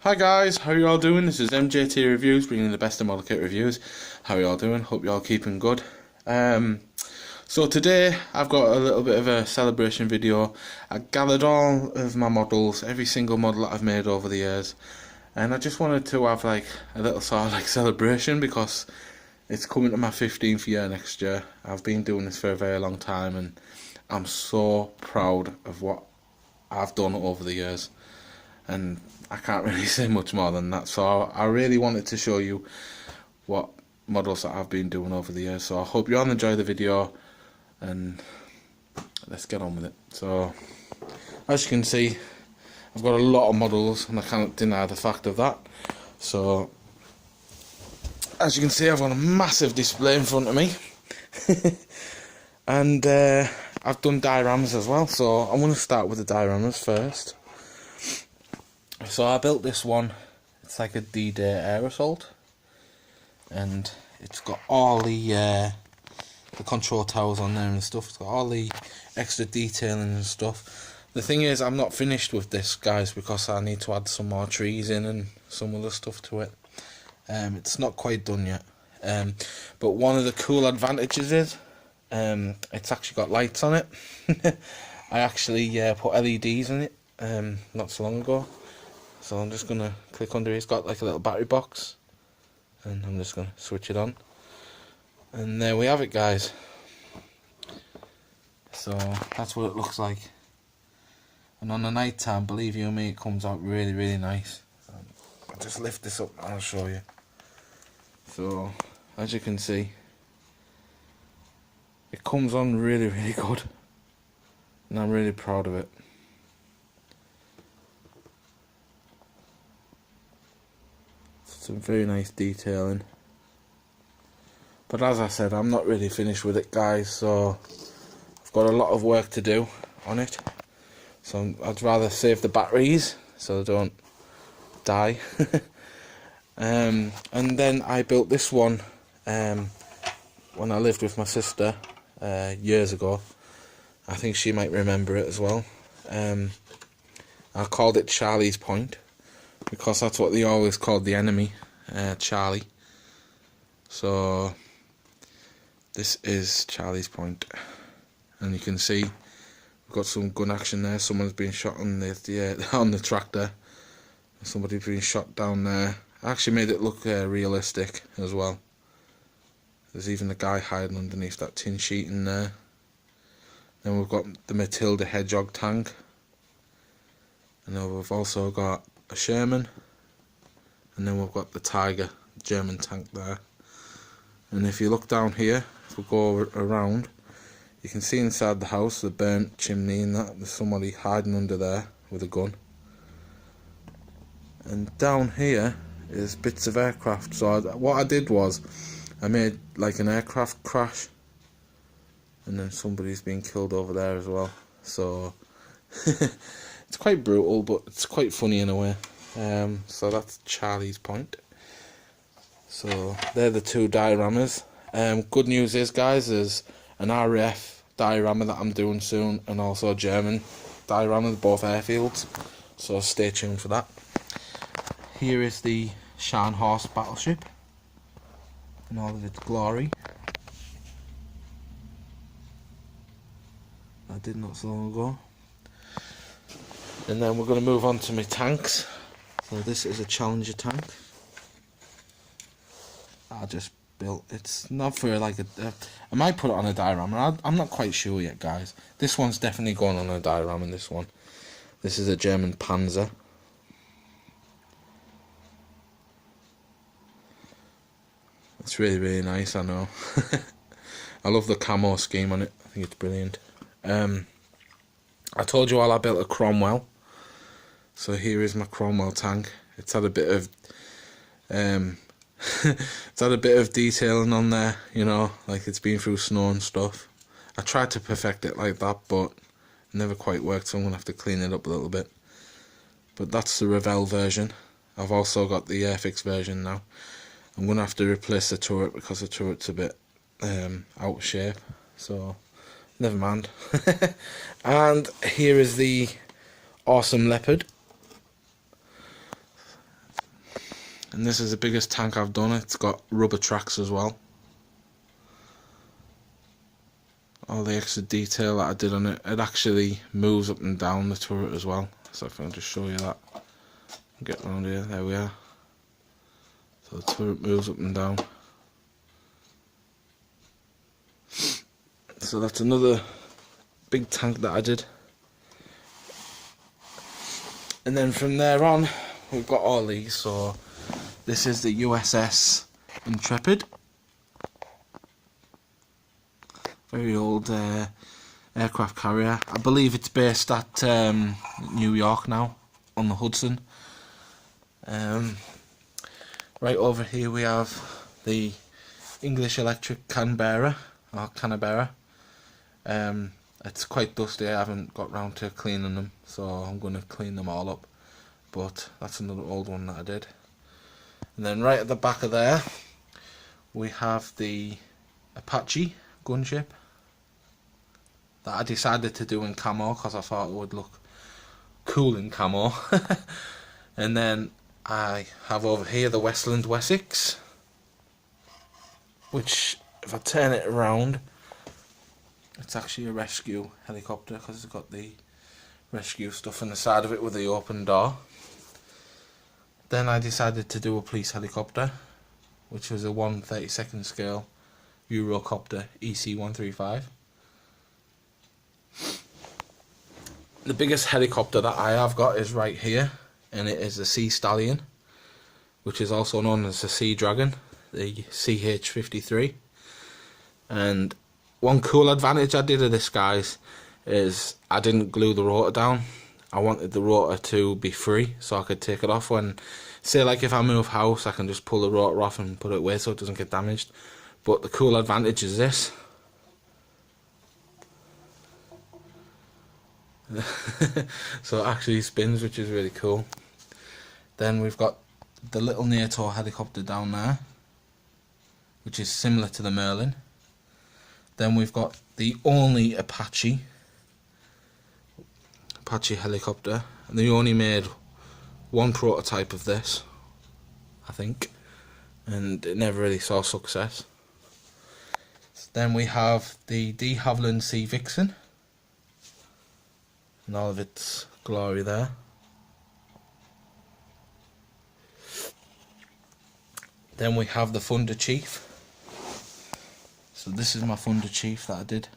Hi guys, how you all doing? This is MJT Reviews, bringing the best of model kit reviews. How you all doing? Hope you all keeping good. So today I've got a little bit of a celebration video. I gathered all of my models, every single model that I've made over the years, and I just wanted to have like a little sort of like celebration because it's coming to my 15th year next year. I've been doing this for a very long time and I'm so proud of what I've done over the years. And I can't really say much more than that, so I really wanted to show you what models that I've been doing over the years. So I hope you all enjoy the video and let's get on with it. So as you can see, I've got a lot of models and I can't deny the fact of that. So as you can see, I've got a massive display in front of me and I've done dioramas as well, so I'm going to start with the dioramas first. So I built this one. It's like a D-Day air assault, and it's got all the control towers on there and stuff. It's got all the extra detailing and stuff. The thing is, I'm not finished with this, guys, because I need to add some more trees in and some other stuff to it. It's not quite done yet. But one of the cool advantages is it's actually got lights on it. I actually put LEDs in it not so long ago. So I'm just going to click under it. It's got like a little battery box. And I'm just going to switch it on. And there we have it, guys. So that's what it looks like. And on the night time, believe you me, it comes out really, really nice. I'll just lift this up and I'll show you. So, as you can see, it comes on really, really good. And I'm really proud of it. Some very nice detailing, but as I said, I'm not really finished with it, guys, so I've got a lot of work to do on it. So I'd rather save the batteries so they don't die. And then I built this one when I lived with my sister years ago. I think she might remember it as well. I called it Charlie's Point, because that's what they always called the enemy, Charlie. So this is Charlie's Point, and you can see we've got some gun action there. Someone's been shot on the on the tractor. Somebody's been shot down there. I actually made it look realistic as well. There's even a guy hiding underneath that tin sheet in there. Then we've got the Matilda Hedgehog tank, and then we've also got a Sherman, and then we've got the Tiger German tank there. And if you look down here, if we go around, you can see inside the house the burnt chimney and that. There's somebody hiding under there with a gun. And down here is bits of aircraft. So what I did was I made like an aircraft crash, and then somebody's been killed over there as well. So it's quite brutal, but it's quite funny in a way. So that's Charlie's Point. So they're the two dioramas. Good news is, guys, there's an RAF diorama that I'm doing soon, and also a German diorama, both airfields. So stay tuned for that. Here is the Scharnhorst battleship in all of its glory. I did not so long ago. And then we're going to move on to my tanks. So this is a Challenger tank. I just built. It's not for like a. I might put it on a diorama. I'm not quite sure yet, guys. This one's definitely going on a diorama. This one. This is a German Panzer. It's really, really nice. I know. I love the camo scheme on it. I think it's brilliant. I told you all I built a Cromwell. So here is my Cromwell tank. It's had a bit of it's had a bit of detailing on there, you know, like it's been through snow and stuff. I tried to perfect it like that, but it never quite worked, so I'm gonna have to clean it up a little bit. But that's the Revell version. I've also got the Airfix version now. I'm gonna have to replace the turret because the turret's a bit out of shape, so never mind. And here is the awesome Leopard. And this is the biggest tank I've done. It's got rubber tracks as well. All the extra detail that I did on it. It actually moves up and down the turret as well. So if I can just show you that. Get around here, there we are. So the turret moves up and down. So that's another big tank that I did. And then from there on, we've got all these. So this is the USS Intrepid. Very old aircraft carrier. I believe it's based at New York now, on the Hudson. Right over here we have the English Electric Canberra, or Canberra. It's quite dusty. I haven't got round to cleaning them, so I'm going to clean them all up. But that's another old one that I did. And then right at the back of there, we have the Apache gunship that I decided to do in camo because I thought it would look cool in camo. And then I have over here the Westland Wessex, which if I turn it around, it's actually a rescue helicopter because it's got the rescue stuff on the side of it with the open door. Then I decided to do a police helicopter, which was a 1/32 scale Eurocopter EC-135. The biggest helicopter that I have got is right here, and it is the Sea Stallion, which is also known as the Sea Dragon, the CH-53. And one cool advantage I did of this, guys, is I didn't glue the rotor down. I wanted the rotor to be free so I could take it off when, say like if I move house, I can just pull the rotor off and put it away so it doesn't get damaged. But the cool advantage is this. So it actually spins, which is really cool. Then we've got the little NATO helicopter down there, which is similar to the Merlin. Then we've got the only Apache helicopter, and they only made one prototype of this, I think, and it never really saw success. Then we have the de Havilland Sea Vixen, and all of its glory there. Then we have the Thunder Chief. So this is my Thunder Chief that I did.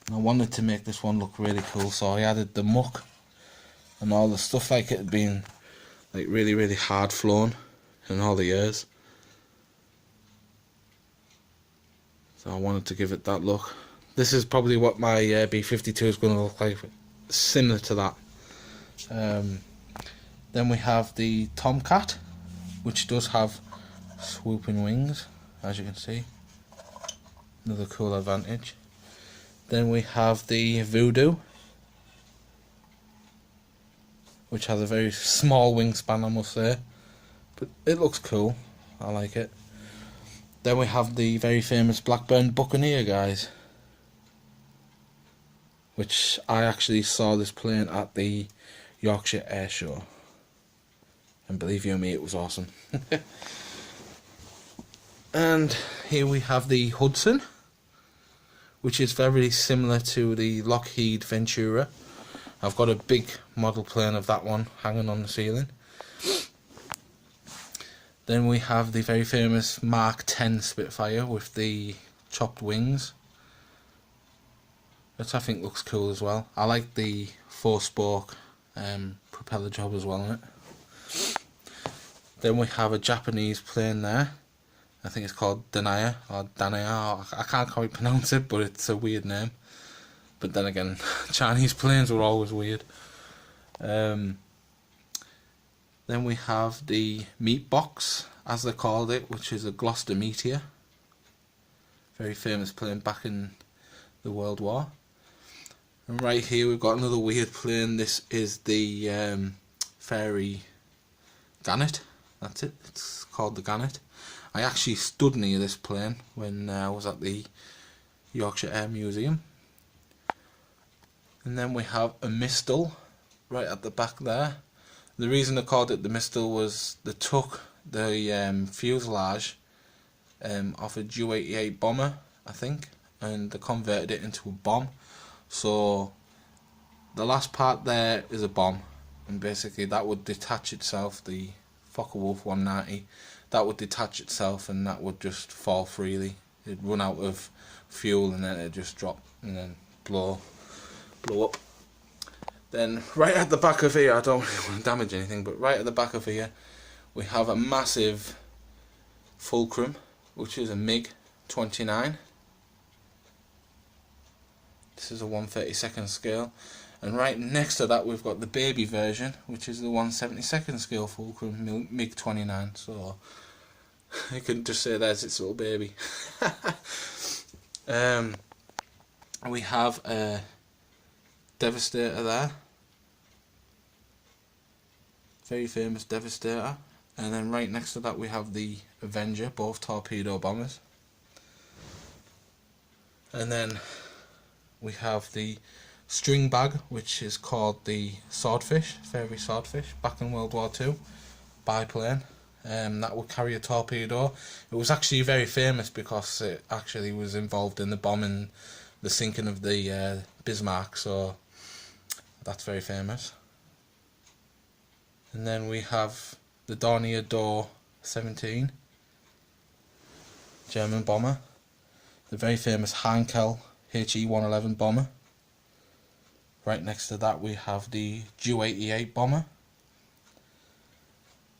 And I wanted to make this one look really cool, so I added the muck and all the stuff like it had been like really hard flown in all the years. So I wanted to give it that look. This is probably what my B-52 is going to look like, similar to that. Then we have the Tomcat, which does have swooping wings, as you can see. Another cool advantage. Then we have the Voodoo, which has a very small wingspan, I must say, but it looks cool. I like it. Then we have the very famous Blackburn Buccaneer, guys, which I actually saw this plane at the Yorkshire Air Show, and believe you me, it was awesome. And here we have the Hudson, which is very similar to the Lockheed Ventura. I've got a big model plane of that one hanging on the ceiling. Then we have the very famous Mark 10 Spitfire with the chopped wings, which I think looks cool as well. I like the 4-spoke propeller job as well on it. Then we have a Japanese plane there. I think it's called Danaya, or Danaya, I can't quite pronounce it, but it's a weird name. But then again, Chinese planes were always weird. Then we have the Meat Box, as they called it, which is a Gloucester Meteor. Very famous plane back in the World War. And right here we've got another weird plane. This is the Fairy Gannet. That's it, it's called the Gannet. I actually stood near this plane when I was at the Yorkshire Air Museum. And then we have a Mistel right at the back there, The reason they called it the Mistral was they took the fuselage off a Ju-88 bomber, I think, and they converted it into a bomb. So the last part there is a bomb, and basically that would detach itself, the Focke-Wulf 190, that would detach itself and that would just fall freely. It'd run out of fuel and then it'd just drop and then blow up. Then right at the back of here, I don't really want to damage anything, but right at the back of here we have a massive fulcrum, which is a MiG-29. This is a 1/32 scale, and right next to that we've got the baby version, which is the 1/72 scale fulcrum MiG-29. So you can just say there's its little baby. We have a Devastator there, very famous Devastator, and then right next to that we have the Avenger, both torpedo bombers, and then we have the string bag, which is called the Swordfish, Fairy Swordfish, back in World War II, biplane. That would carry a torpedo. It was actually very famous because it actually was involved in the bombing, the sinking of the Bismarck, so that's very famous. And then we have the Dornier D'Or 17, German bomber, the very famous Heinkel HE-111 bomber. Right next to that we have the Ju-88 bomber.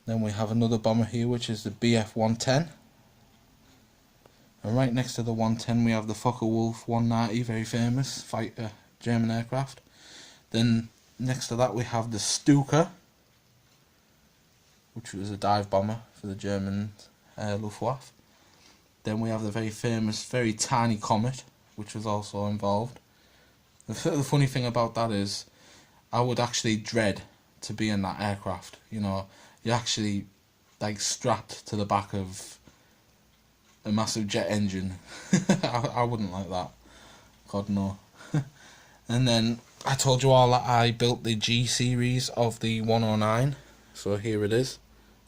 Then we have another bomber here, which is the Bf-110. And right next to the 110 we have the Focke-Wulf 190, very famous fighter German aircraft. Then next to that we have the Stuka, which was a dive bomber for the German Luftwaffe. Then we have the very famous, very tiny Comet, which was also involved. The funny thing about that is, I would actually dread to be in that aircraft. You know, you're actually like strapped to the back of a massive jet engine. I wouldn't like that. God no. And then I told you all that I built the G series of the 109. So here it is,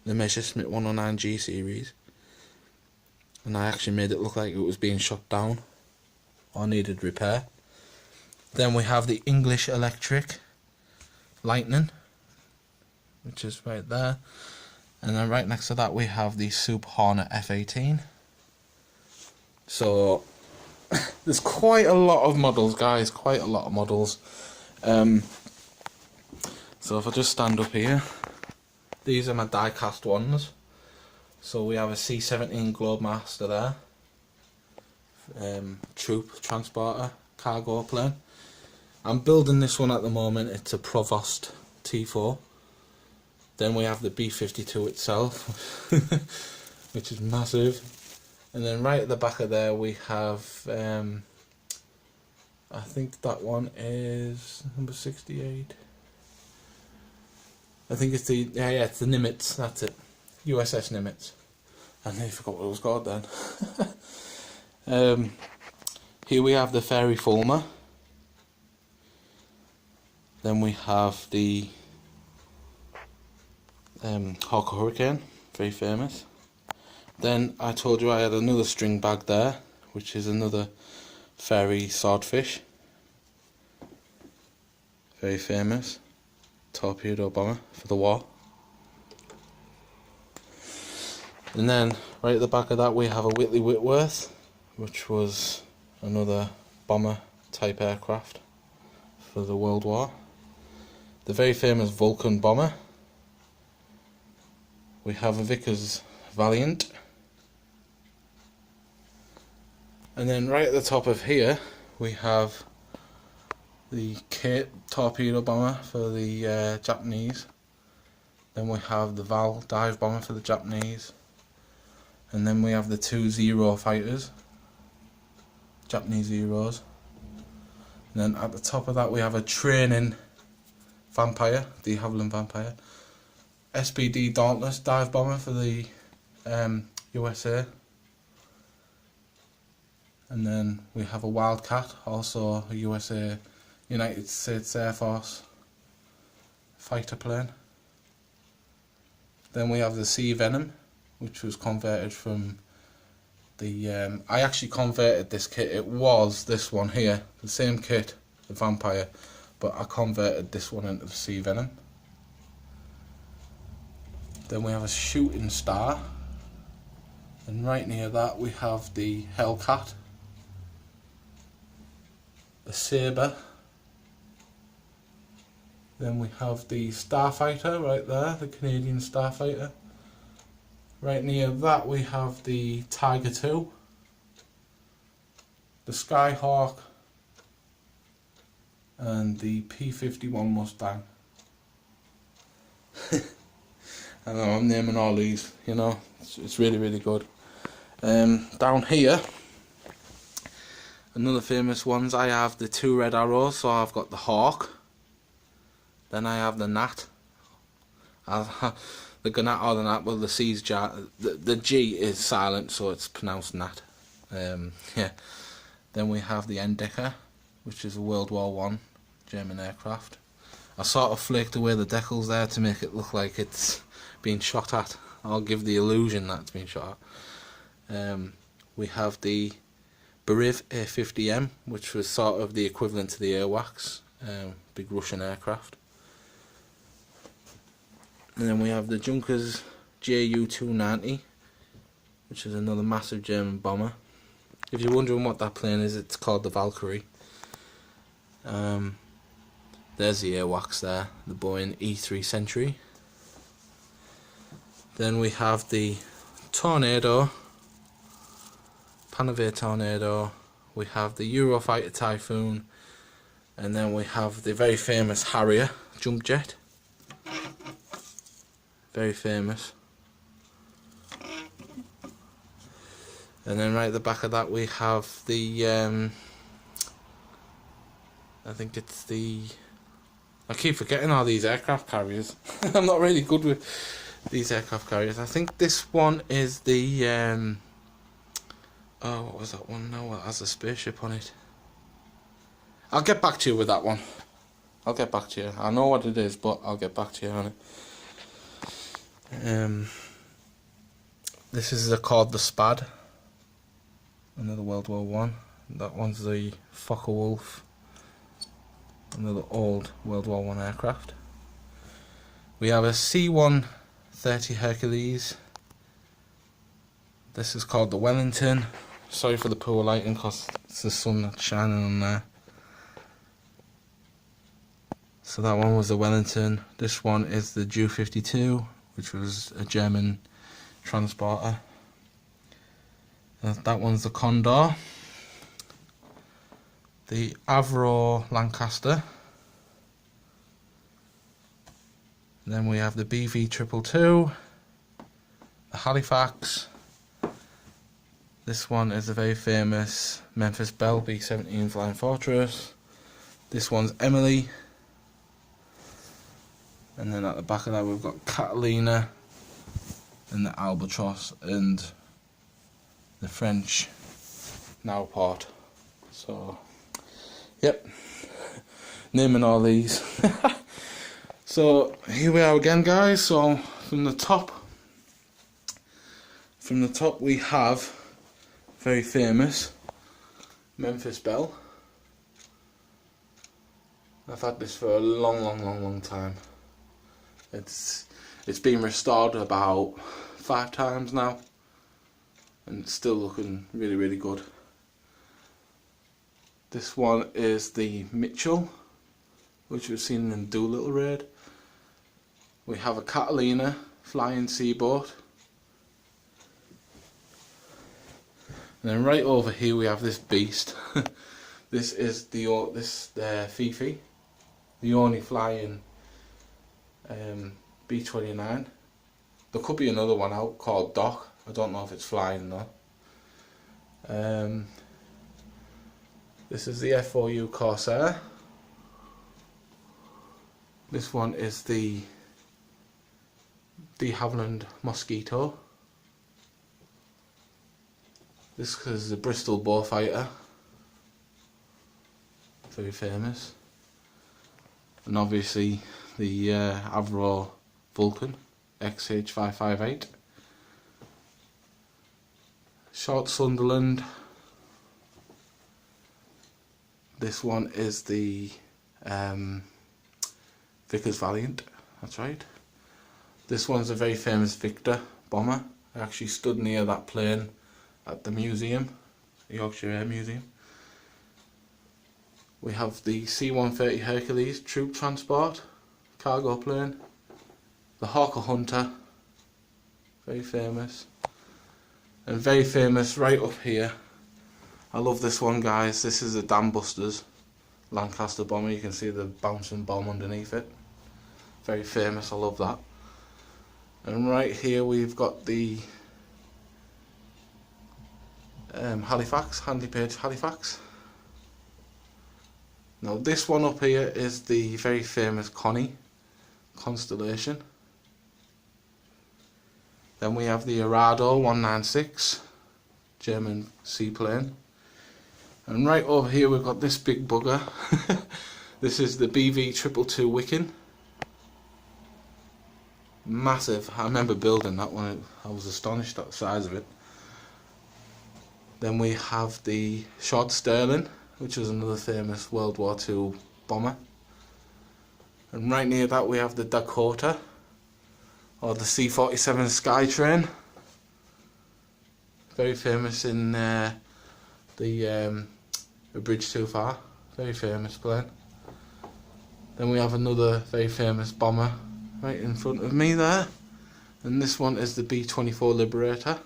the Messerschmitt 109 G series. And I actually made it look like it was being shot down or needed repair. Then we have the English Electric Lightning, which is right there. And then right next to that we have the Super Hornet F-18. So there's quite a lot of models, guys, quite a lot of models. So if I just stand up here, these are my die-cast ones. So we have a C-17 Globemaster there, troop transporter, cargo plane. I'm building this one at the moment. It's a Provost T4. Then we have the B-52 itself, which is massive. And then right at the back of there we have, I think that one is number 68. I think it's the, yeah, it's the Nimitz, that's it. USS Nimitz. I nearly forgot what it was called then. Here we have the Fairy Fulmar. Then we have the Hawker Hurricane, very famous. Then I told you I had another string bag there, which is another Fairy Swordfish, very famous torpedo bomber for the war. And then right at the back of that we have a Whitley Whitworth, which was another bomber type aircraft for the World War. The very famous Vulcan bomber. We have a Vickers Valiant. And then right at the top of here we have the Kate torpedo bomber for the Japanese. Then we have the Val dive bomber for the Japanese. And then we have the two Zero fighters, Japanese Zeros. And then at the top of that we have a training Vampire, the Havilland Vampire. SPD Dauntless dive bomber for the USA. And then we have a Wildcat, also a USA, United States Air Force fighter plane. Then we have the Sea Venom, which was converted from the... I actually converted this kit. It was this one here, the same kit, the Vampire, but I converted this one into the Sea Venom. Then we have a Shooting Star, and right near that we have the Hellcat, a Sabre. Then we have the Starfighter right there, the Canadian Starfighter. Right near that we have the Tiger II, the Skyhawk, and the P-51 Mustang. I know, I'm naming all these, you know, it's really, really good. Down here, another famous ones, I have the 2 red arrows, so I've got the Hawk. Then I have the Gnat. The Gnat or the Gnat, well, the C's jar. The G is silent, so it's pronounced Gnat. Yeah. Then we have the Endecker, which is a World War One German aircraft. I sort of flaked away the decals there to make it look like it's being shot at. I'll give the illusion that it's being shot at. We have the Beriv A-50M, which was sort of the equivalent to the Airwax, big Russian aircraft. And then we have the Junkers Ju-290, which is another massive German bomber. If you're wondering what that plane is, it's called the Valkyrie. There's the Airwax there, the Boeing E-3 Century. Then we have the Tornado, Panavir Tornado. We have the Eurofighter Typhoon, and then we have the very famous Harrier jump jet. Very famous. And then right at the back of that we have the I think it's the... I keep forgetting all these aircraft carriers. I'm not really good with these aircraft carriers. I think this one is the oh, what was that one now? Well, it has a spaceship on it. I'll get back to you with that one. I'll get back to you. I know what it is, but I'll get back to you on it. This is called the Spad, another World War One. That one's the Focke-Wulf, another old World War One aircraft. We have a C-130 Hercules. This is called the Wellington. Sorry for the poor lighting because it's the sun that's shining on there. So that one was the Wellington. This one is the Ju-52, which was a German transporter. That one's the Condor. The Avro Lancaster. And then we have the BV222, the Halifax. This one is a very famous Memphis Belle B-17 Flying Fortress. This one's Emily. And then at the back of that we've got Catalina and the Albatross and the French Nauport. So, yep, naming all these. So here we are again, guys. So from the top we have very famous Memphis Belle. I've had this for a long time. It's been restored about 5 times now, and it's still looking really good. This one is the Mitchell, which we've seen in Doolittle Raid. We have a Catalina flying seaboat. And then right over here we have this beast. This is the Fifi, the only flying B-29. There could be another one out called Doc. I don't know if it's flying though. This is the F4U Corsair. This one is the de Havilland Mosquito. This is the Bristol Beaufighter. Very famous. And obviously the Avro Vulcan. XH558. Short Sunderland. This one is the Vickers Valiant, that's right. This one's a very famous Victor bomber. I actually stood near that plane at the museum, the Yorkshire Air Museum. We have the C-130 Hercules troop transport cargo plane. The Hawker Hunter, very famous. And very famous right up here, I love this one, guys. This is a Dam Busters Lancaster bomber. You can see the bouncing bomb underneath it. Very famous, I love that. And right here we've got the Halifax, Handley Page Halifax. Now this one up here is the very famous Connie Constellation. Then we have the Arado 196 German seaplane. And right over here we've got this big bugger. This is the BV 222 Wicken. Massive. I remember building that one. I was astonished at the size of it. Then we have the Short Sterling, which was another famous World War II bomber. And right near that we have the Dakota, or the C-47 Skytrain. Very famous in A Bridge Too Far. Very famous plane. Then we have another very famous bomber right in front of me there. And this one is the B-24 Liberator.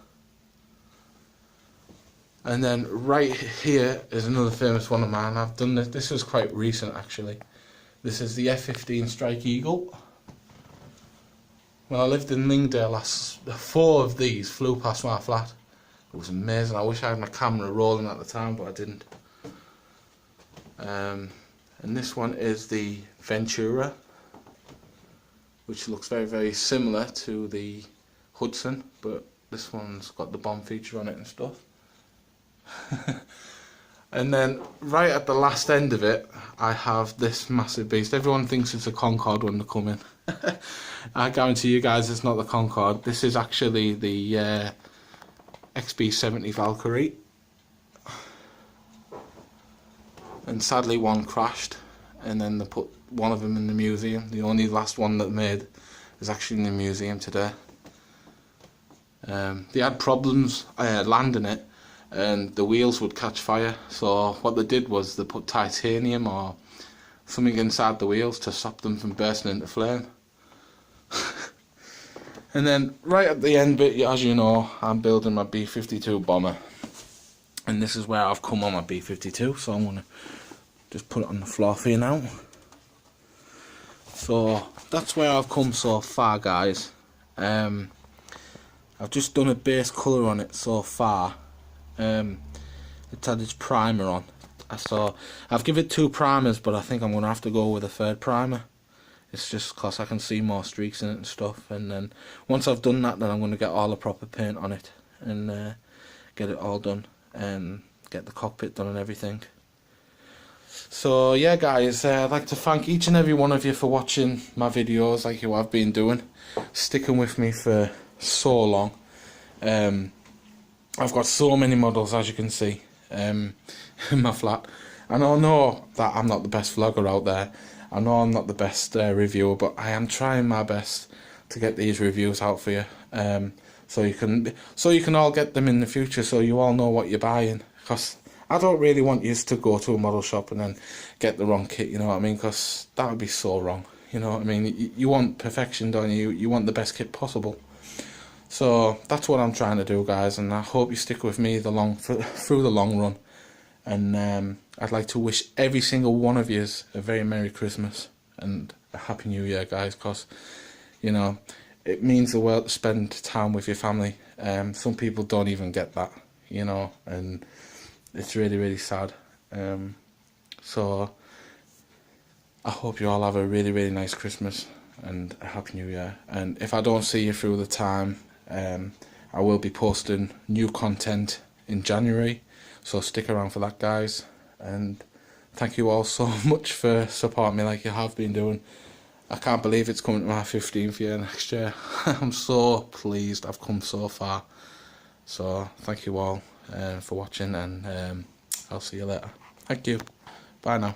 And then right here is another famous one of mine. I've done this. This was quite recent actually. This is the F-15 Strike Eagle. When I lived in Lingdale, 4 of these flew past my flat. It was amazing. I wish I had my camera rolling at the time, but I didn't. And this one is the Ventura, which looks very, very similar to the Hudson, but this one's got the bomb feature on it and stuff. And then right at the last end of it, I have this massive beast. Everyone thinks it's a Concorde when they come in. I guarantee you guys it's not the Concorde. This is actually the XB-70 Valkyrie. And sadly one crashed, and then they put one of them in the museum. The only last one that made is actually in the museum today. They had problems landing it, and the wheels would catch fire, so what they did was they put titanium or something inside the wheels to stop them from bursting into flame. And then right at the end bit, as you know, I'm building my B-52 bomber, and this is where I've come on my B-52, so I'm going to just put it on the floor for you now. So that's where I've come so far, guys. I've just done a base colour on it so far. It's had its primer on, so I've given it 2 primers, but I think I'm going to have to go with a 3rd primer. It's just because I can see more streaks in it and stuff, and then once I've done that, then I'm going to get all the proper paint on it and get it all done and get the cockpit done and everything. So yeah, guys, I'd like to thank each and every one of you for watching my videos like you have been doing, sticking with me for so long. I've got so many models, as you can see, in my flat. And I know that I'm not the best vlogger out there. I know I'm not the best reviewer, but I am trying my best to get these reviews out for you, so you can all get them in the future, so you all know what you're buying. Because I don't really want you to go to a model shop and then get the wrong kit, you know what I mean? Because that would be so wrong, you know what I mean? You want perfection, don't you? You want the best kit possible. So that's what I'm trying to do, guys, and I hope you stick with me through the long run. And I'd like to wish every single one of you a very Merry Christmas and a Happy New Year, guys, because, you know, it means the world to spend time with your family. Some people don't even get that, you know, and it's really, really sad. So I hope you all have a really, really nice Christmas and a Happy New Year. And if I don't see you through the time, I will be posting new content in January, so stick around for that, guys. And thank you all so much for supporting me like you have been doing. I can't believe it's coming to my 15th year next year. I'm so pleased I've come so far. So thank you all for watching, and I'll see you later. Thank you. Bye now.